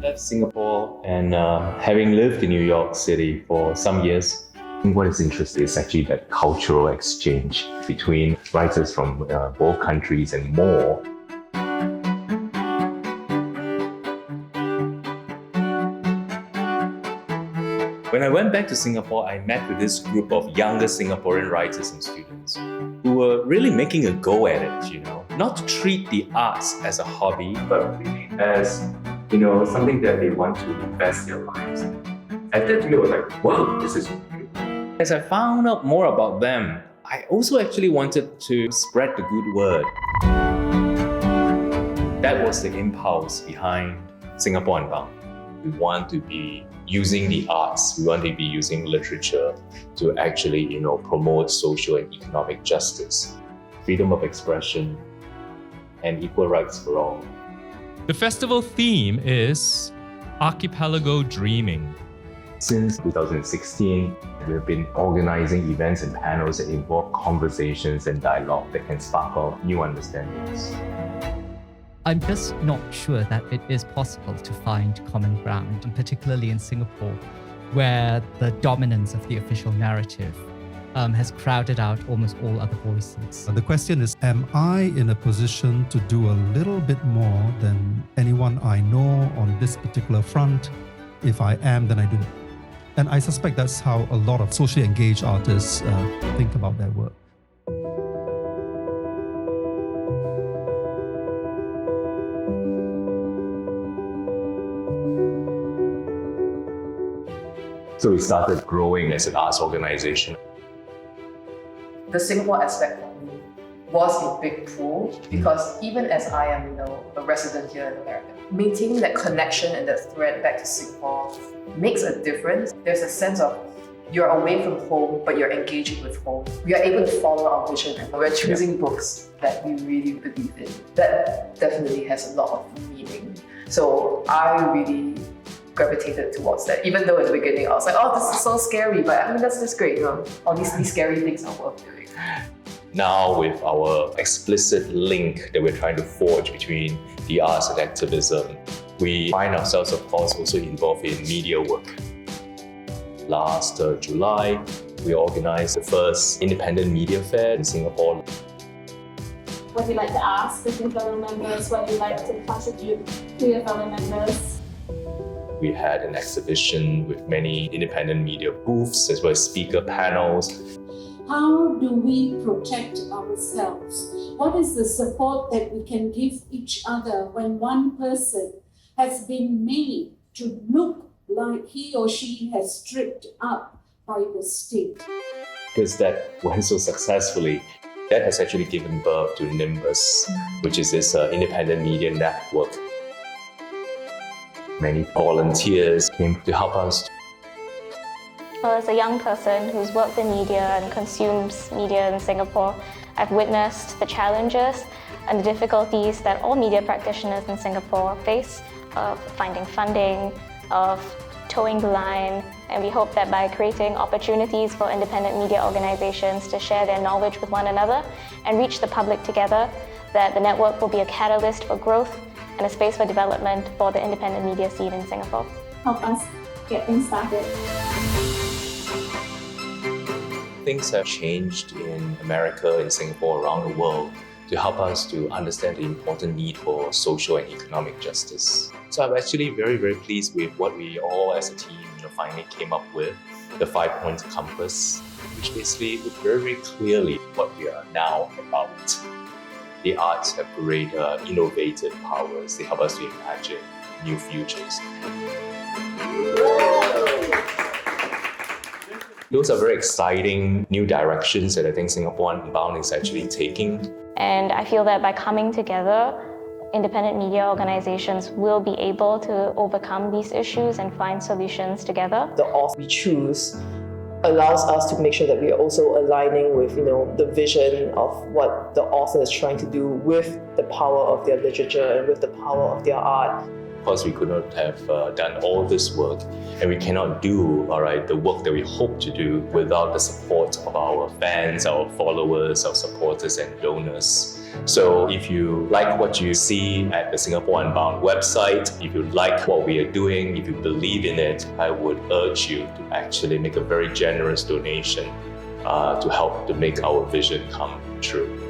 left Singapore and having lived in New York City for some years, what is interesting is actually that cultural exchange between writers from both countries and more. When I went back to Singapore, I met with this group of younger Singaporean writers and students who were really making a go at it, not to treat the arts as a hobby, but really as, something that they want to invest their lives in. And that to me was like, wow, this is good. As I found out more about them, I also actually wanted to spread the good word. That was the impulse behind Singapore Unbound. We want to be using the arts, we want to be using literature to actually, promote social and economic justice, freedom of expression, and equal rights for all. The festival theme is Archipelago Dreaming. Since 2016, we've been organizing events and panels that involve conversations and dialogue that can spark off new understandings. I'm just not sure that it is possible to find common ground, and particularly in Singapore, where the dominance of the official narrative has crowded out almost all other voices. The question is, am I in a position to do a little bit more than anyone I know on this particular front? If I am, then I do. And I suspect that's how a lot of socially engaged artists think about their work. So we started growing as an arts organization. The Singapore aspect for me was a big pull because even as I am, a resident here in America, maintaining that connection and that thread back to Singapore makes a difference. There's a sense of you're away from home, but you're engaging with home. We are able to follow our vision and we're choosing books that we really believe in. That definitely has a lot of meaning. So I really gravitated towards that, even though in the beginning I was like, oh, this is so scary, but that's just great, all these scary things are worth doing. Now with our explicit link that we're trying to forge between the arts and activism, we find ourselves, of course, also involved in media work. Last July, we organized the first independent media fair in Singapore. What do you like to ask of your fellow members? What do you like to contribute to your fellow members? We had an exhibition with many independent media booths as well as speaker panels. How do we protect ourselves? What is the support that we can give each other when one person has been made to look like he or she has stripped up by the state? Because that went so successfully, that has actually given birth to Nimbus, which is this independent media network. Many volunteers came to help us. Well, as a young person who's worked in media and consumes media in Singapore, I've witnessed the challenges and the difficulties that all media practitioners in Singapore face of finding funding, of towing the line, and we hope that by creating opportunities for independent media organizations to share their knowledge with one another and reach the public together, that the network will be a catalyst for growth and a space for development for the independent media scene in Singapore. Help us get things started. Things have changed in America, in Singapore, around the world to help us to understand the important need for social and economic justice. So I'm actually very, very pleased with what we all as a team finally came up with, the 5-point compass, which basically look very, very clearly what we are now about. The arts have great innovative powers. They help us to imagine new futures. Those are very exciting new directions that I think Singapore Unbound is actually taking. And I feel that by coming together, independent media organizations will be able to overcome these issues and find solutions together. The author we choose allows us to make sure that we are also aligning with, the vision of what the author is trying to do with the power of their literature and with the power of their art. Of course, we could not have done all this work, and we cannot do, the work that we hope to do without the support of our fans, our followers, our supporters and donors. So if you like what you see at the Singapore Unbound website, if you like what we are doing, if you believe in it, I would urge you to actually make a very generous donation to help to make our vision come true.